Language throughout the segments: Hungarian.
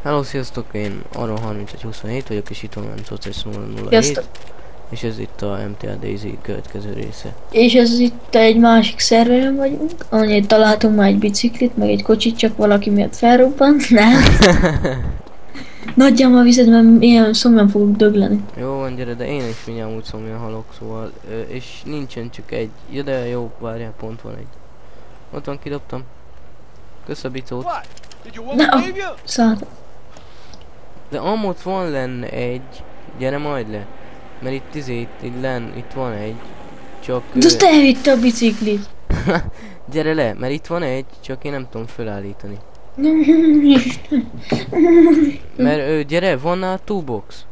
Hello, sziasztok, én Aron 3127 vagyok, és itt van velem Szociális 007. Sziasztok. És ez itt a MTA Daisy következő része. És ez itt egy másik szerveren vagyunk, annyit találtunk már egy biciklit, meg egy kocsit, csak valaki miatt felrobbant, nem? Nagyjából a vizet, mert ilyen szomjan fogok dögleni. Jó van, gyere, de én is mindjárt úgy szomjan halok, szóval, és nincsen csak egy. Ja, de jó, várjál, pont van egy. Ott van, kidobtam. Kösz a bicót. Ne, szállt. De amott van lenne egy. Gyere majd le. Mert itt lenn, itt van egy. Csak... De azt elvitte a biciklit. Gyere le, mert itt van egy, csak én nem tudom felállítani. Mert gyere, van nála toolbox?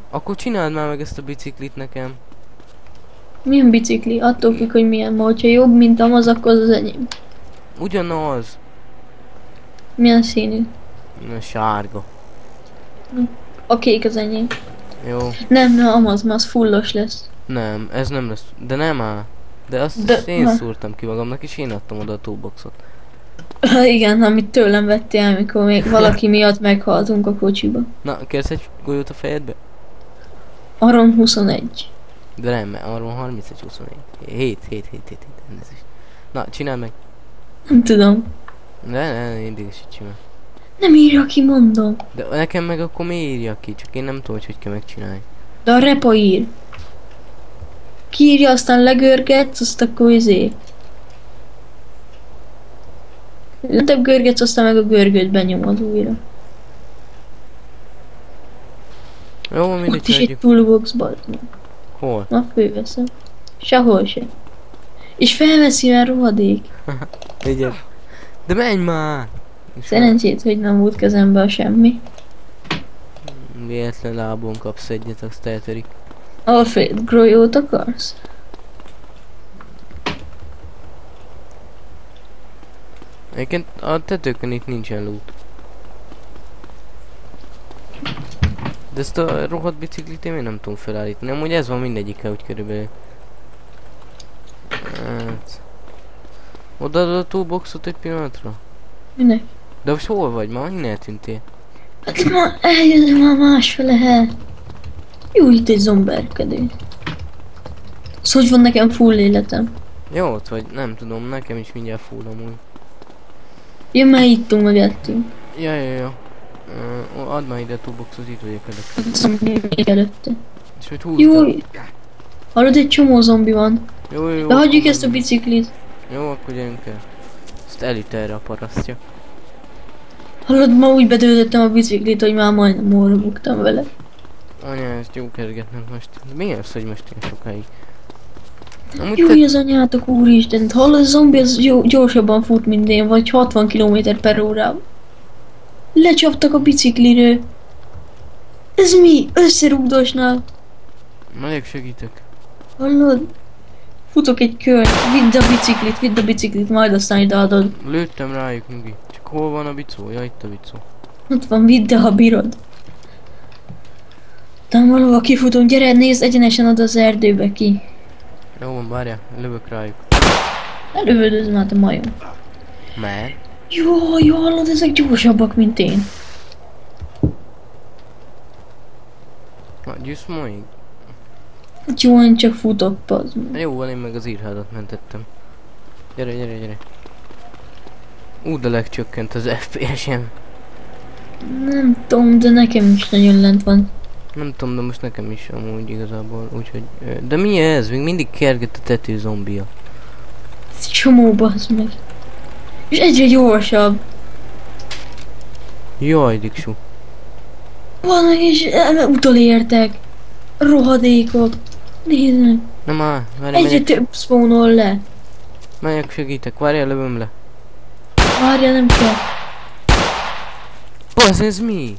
Akkor csináld már meg ezt a biciklit nekem. Milyen bicikli? Attól függ, hogy milyen. Ma, hogyha jobb, mint az, akkor az enyém. Ugyanaz. Milyen színű? Sárga. A kék az enyém. Jó. Nem, az fullos lesz. Nem, ez nem lesz. De nem áll. De azt én szúrtam ki magamnak, és én adtam oda a toolboxot. Igen, amit tőlem vettél, amikor még valaki miatt meghaltunk a kocsiba. Na, kérsz egy golyót a fejedbe? Aron 21. De nem, mert arról 31-21. 7. Elnézést. Na, csináld meg. Nem tudom. Ne, idegesíts meg. Nem írja ki, mondom. De nekem meg akkor mi írja ki? Csak én nem tudom, hogy kell megcsinálni. De a repa ír. Kiírja, aztán legörgetsz, azt akkor izé. Lentebb görgetsz, aztán meg a görgőt benyomod újra. Jó, mindegy, ott is egy toolbox, bazd meg. Hol? Na, főveszem. Sehol se. És felveszi már rohadék. Vigyed. De menj már! Szerencsét, hogy nem volt kezembe a semmi. Véletlen lábon kapsz egyet, azt eltörik. Alfred, Grojót akarsz? Egyébként a tetőkön itt nincsen loot. De ezt a rohadt biciklit én nem tudom felállítani. Amúgy ez van mindegyikkel úgy körülbelül. Hát... Odaadod a toolboxot egy pillanatra? Minek? De most hol vagy? Ma innen eltűntél? Hát ma eljöttem már másfele. Jó, itt egy zomberkedő. Szóval hogy van nekem full életem. Jó, ott vagy, nem tudom, nekem is mindjárt full amúgy. Ja, már ittunk, meg ettünk. Ja. Add már ide a toolboxot, itt vagyok előtt. Zombi még előtte. És hogy húzd Jó. el. Hallod, egy csomó zombi van. Jó. De hagyjuk ezt a biciklit. Jó, akkor gyerünk el. Ezt elüt erre a parasztja. Hallod, ma úgy bedődöttem a biciklit, hogy már majdnem óra buktam vele. Anya, ezt jó kergetnek most. De mi az, hogy most ilyen sokáig? Jó, az anyátok, úristen, hallod, a zombi az gyorsabban fut, mint én, vagy 60 km/h. Lecsaptak a bicikliről. Ez mi? Összerugdosnál. Megyek, segítek. Hallod? Futok egy kört, vidd a biciklit, majd aztán ideadod. Lőttem rájuk, nyugi. Csak hol van a bicó? Ja, itt a bicó. Ott van, vidd el, ha bírod. Talán valahol kifutunk, gyere, nézd egyenesen oda az erdőbe ki. Jó van, várjál, lövök rájuk. Elővödözöm át a majom. Mert? Jó, hallod, ezek gyorsabbak, mint én. Na, gyűjsz még? Hát jó, én csak futok, pazd meg. Jó, van, én meg az írhádat mentettem. Gyere. De legcsökkent az FPS-em. Nem tudom, de nekem is nagyon lent van. Nem tudom, de most nekem is amúgy igazából, úgyhogy... De mi ez? Még mindig kerget a tető zombia. Ez csomó, bazd meg. És egyre gyorsabb. Jaj, Diksú. Van meg is utolértek. Rohadékok. Nézd meg. Nem áll, Egyre több spawnol le. Megyek, segítek, várjál, lövöm le. Várja, nem kell. Basz, ez mi?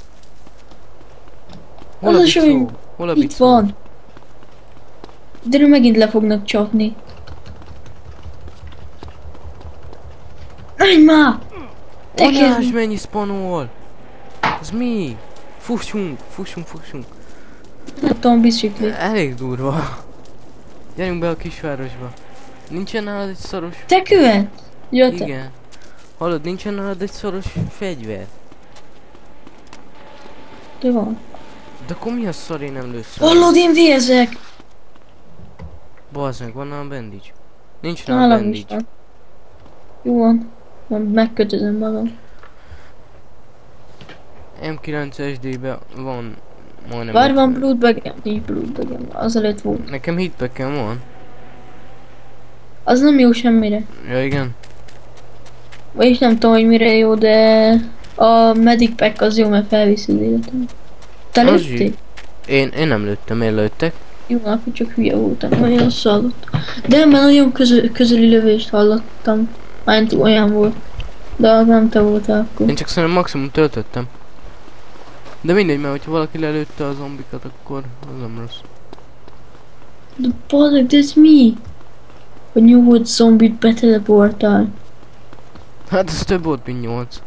Hol Az a a bicó? súly. Hol a Itt bicó? van. De ő megint le fognak csapni. Menj már! Anyás, mennyi spanol! Ez mi? Fussunk! Nem tudom, bicikli. Elég durva. Gyerünk be a kisvárosba. Nincsen nálad egy szoros... Te követ? Jöttem. Igen. Hallod, nincsen nálad egy szoros fegyver? De van. De akkor mi a szar, én nem lősz rá? Hallod, én vérzek! Bazd meg, van nálam bandage? Nincs nálam Nálam is bandage. van. Jó van. Megkötözöm magam. M9 SD-be van majdnem... Várj, van 50. bloodbagem? Nincs bloodbagem. Azelőtt volt. Nekem hitpackem van. Az nem jó semmire. Ja igen. Vagyis nem tudom, hogy mire jó, de a medic pack az jó, mert felviszi az életem. Te Az lőttél? Én nem lőttem, én lőttek. Jó, akkor csak hülye voltam, nagyon azt hallott. De mert nagyon közeli lövést hallottam. Mármint olyan volt. De az nem te voltál akkor. Én csak szerintem maximum töltöttem. De mindegy, mert hogyha valaki lelőtte a zombikat, akkor az nem rossz. De bazeg, de ez mi? Hogy nyugodt zombit beteleportál. Hát ez több volt, mint 8.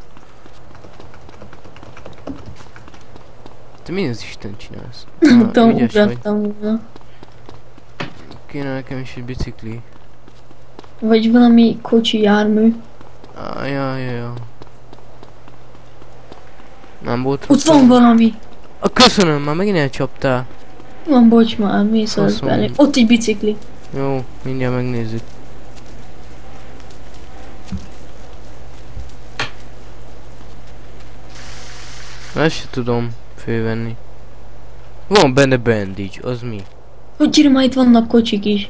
Te mi az Isten csinálsz? Nem tudom, ügyes vagy. ugrottam volna. Kéne nekem is egy bicikli. Vagy valami kocsi jármű. Ja. Nem volt Ott van valami. Köszönöm, már megint elcsaptál. Van, bocs, már mész az Faszom. belé. Ott egy bicikli. Jó, mindjárt megnézzük. Ezt se tudom fölvenni. Van benne bandage, az mi? Hogy gyere, már itt vannak kocsik is.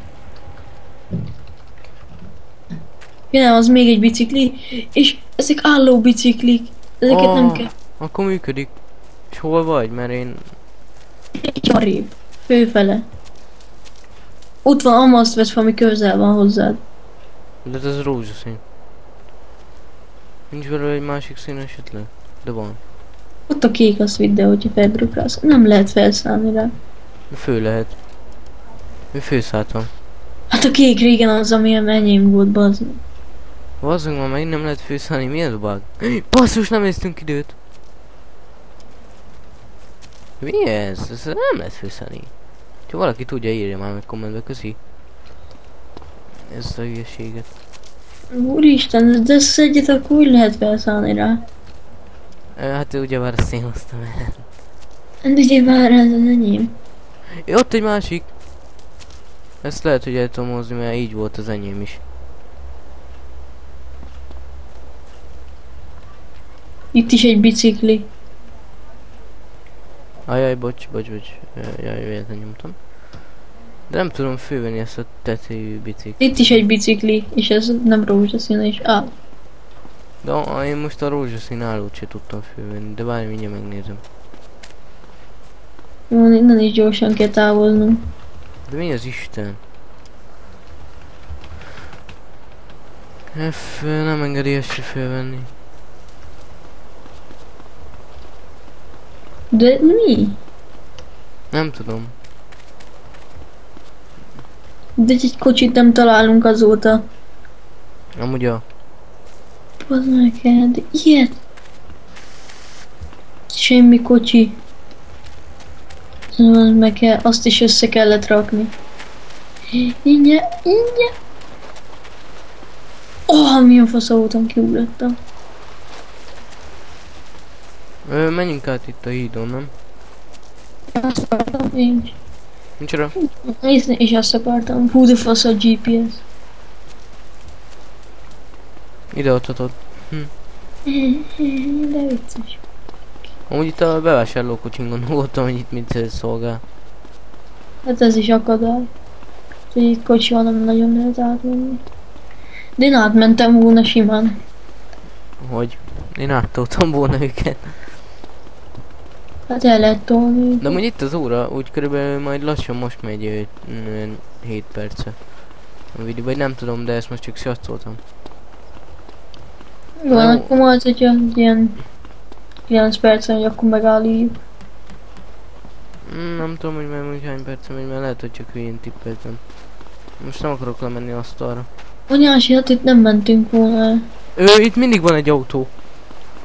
Ja, nem, az még egy bicikli. És ezek álló biciklik. Ezeket nem kell. Akkor működik. És hol vagy? Mert én... Egy arrébb. Főfele. Ott van Amazfest, ami közel van hozzád. De ez rózsaszín. Nincs belőle egy másik szín esetleg? De van. Ott a kék, azt vidd el, hogyha felbrukrálsz. Nem lehet felszállni rá. De fő lehet. Mi főszálltam? Hát a kék régen az, ami enyém volt, bazd. Bazzunk, már megint nem lehet főszállni, mi ez bug? Basszus, nem néztünk időt! Mi ez? Ez nem lehet főszállni. Ha valaki tudja, írja már meg kommentbe, köszi. Ezt a hülyeséget. Úristen, de ezt egyet akkor úgy lehet felszállni rá. Hát ugye már azt én hoztam el. Hát ugye már ez az enyém. Ott egy másik. Ezt lehet, hogy el tudom hozni, mert így volt az enyém is. Itt is egy bicikli. Ajaj, bocs. Jaj, véletlen nyomtam. De nem tudom fölvenni ezt a tetejű biciklit. Itt is egy bicikli, és ez nem rózsaszín, és áll. De én most a rózsaszín állót se tudtam fölvenni, de várj, mindjárt megnézem. Jó, innen is gyorsan kell távoznunk. De mi az Isten? F nem engedi ezt se fölvenni. De mi? Nem tudom. De egy kocsit nem találunk azóta. Amúgy a... Bazd meg el, de ilyet? Semmi kocsi. Bazd meg el, azt is össze kellett rakni. Ingyen. Milyen fasza voltam, kiugrottam. Menjünk át itt a hídon, nem? Azt akartam én is. Micsoda? Nézni is azt akartam. Hú de fasz a GPS. Ide adhatod. De vicces. Amúgy itt a bevásárlókocsin gondoltam, hogy itt mit szolgál. Hát ez is akadály. Hogy itt kocsival nem nagyon lehet átmenni. De én átmentem volna simán. Hogy? Én áttoltam volna őket. Hát el lehet tolni. De amúgy itt az óra, úgy körülbelül majd lassan most megy 7 perce. A videó, vagy nem tudom, de ezt most csak satszoltam. Jó, akkor majd, hogyha ilyen 9 percen, hogy akkor megállítjuk. Nem tudom, hogy már hány perce megy, mert lehet, hogy csak hülyén tippeltem. Most nem akarok lemenni asztalra. Anyási, hát itt nem mentünk volna el. Itt mindig van egy autó.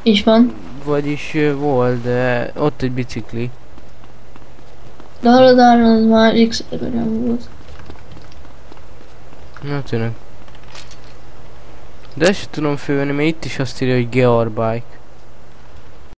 És van. Vagyis volt, de ott egy bicikli. De haladáron az már x-ben nem volt. Na tényleg. De ezt sem tudom fölvenni, mert itt is azt írja, hogy Gear Bike.